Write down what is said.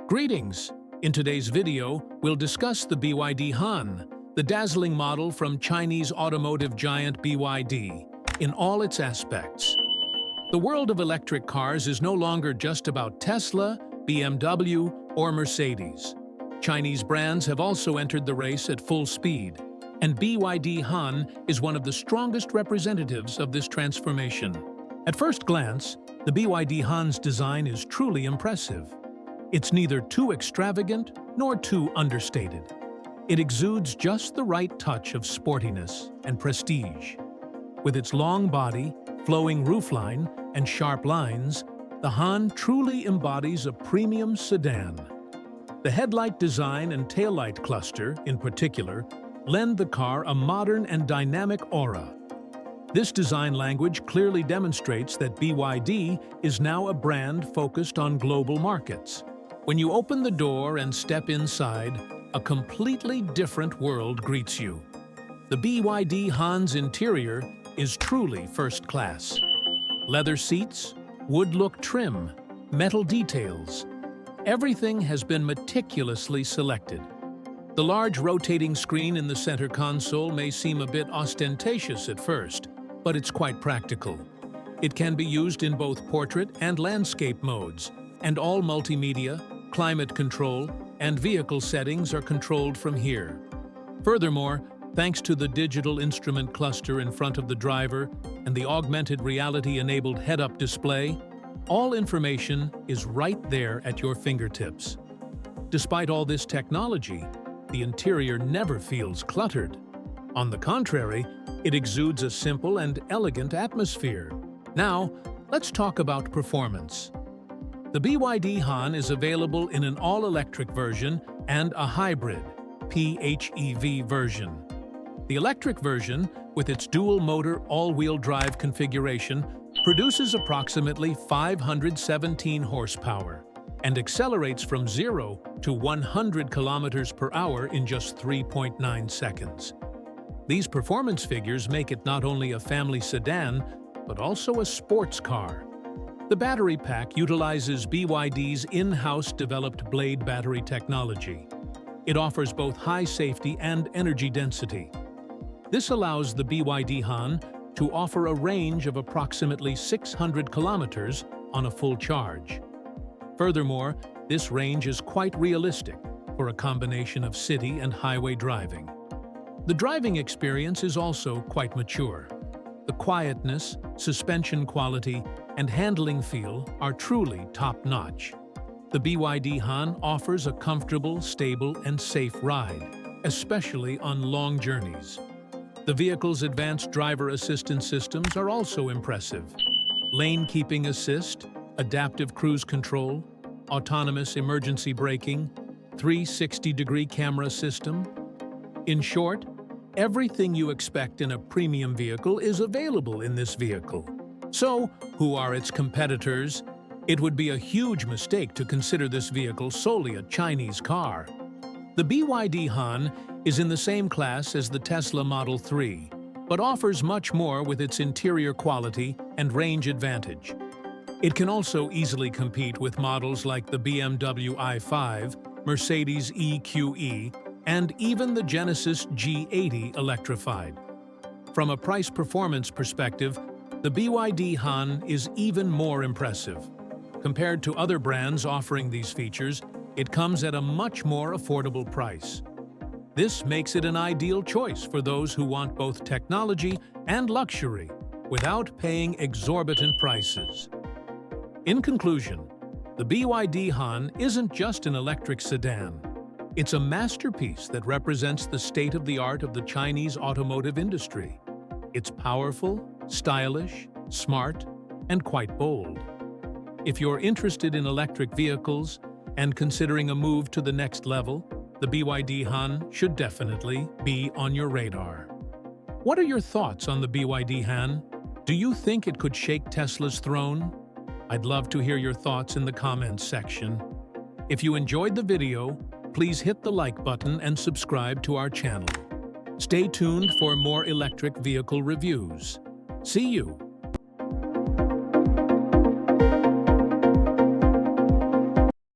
Greetings! In today's video, we'll discuss the BYD Han, the dazzling model from Chinese automotive giant BYD, in all its aspects. The world of electric cars is no longer just about Tesla, BMW, or Mercedes. Chinese brands have also entered the race at full speed, and BYD Han is one of the strongest representatives of this transformation. At first glance, the BYD Han's design is truly impressive. It's neither too extravagant nor too understated. It exudes just the right touch of sportiness and prestige. With its long body, flowing roofline, and sharp lines, the Han truly embodies a premium sedan. The headlight design and taillight cluster, in particular, lend the car a modern and dynamic aura. This design language clearly demonstrates that BYD is now a brand focused on global markets. When you open the door and step inside, a completely different world greets you. The BYD Han's interior is truly first class. Leather seats, wood-look trim, metal details. Everything has been meticulously selected. The large rotating screen in the center console may seem a bit ostentatious at first, but it's quite practical. It can be used in both portrait and landscape modes, and all multimedia, climate control, and vehicle settings are controlled from here. Furthermore, thanks to the digital instrument cluster in front of the driver and the augmented reality-enabled head-up display, all information is right there at your fingertips. Despite all this technology, the interior never feels cluttered. On the contrary, it exudes a simple and elegant atmosphere. Now, let's talk about performance. The BYD Han is available in an all-electric version and a hybrid, PHEV version. The electric version, with its dual-motor all-wheel drive configuration, produces approximately 517 horsepower and accelerates from 0 to 100 kilometers per hour in just 3.9 seconds. These performance figures make it not only a family sedan, but also a sports car. The battery pack utilizes BYD's in-house developed Blade battery technology. It offers both high safety and energy density. This allows the BYD Han to offer a range of approximately 600 kilometers on a full charge. Furthermore, this range is quite realistic for a combination of city and highway driving. The driving experience is also quite mature. The quietness, suspension quality, and handling feel are truly top-notch. The BYD Han offers a comfortable, stable, and safe ride, especially on long journeys. The vehicle's advanced driver assistance systems are also impressive. Lane keeping assist, adaptive cruise control, autonomous emergency braking, 360-degree camera system. In short, everything you expect in a premium vehicle is available in this vehicle. So, who are its competitors? It would be a huge mistake to consider this vehicle solely a Chinese car. The BYD Han is in the same class as the Tesla Model 3, but offers much more with its interior quality and range advantage. It can also easily compete with models like the BMW i5, Mercedes EQE, and even the Genesis G80 electrified. From a price-performance perspective, the BYD Han is even more impressive. Compared to other brands offering these features, it comes at a much more affordable price. This makes it an ideal choice for those who want both technology and luxury without paying exorbitant prices. In conclusion, the BYD Han isn't just an electric sedan. It's a masterpiece that represents the state-of-the-art of the Chinese automotive industry. It's powerful, stylish, smart, and quite bold. If you're interested in electric vehicles and considering a move to the next level, the BYD Han should definitely be on your radar. What are your thoughts on the BYD Han? Do you think it could shake Tesla's throne? I'd love to hear your thoughts in the comments section. If you enjoyed the video, please hit the like button and subscribe to our channel. Stay tuned for more electric vehicle reviews. See you!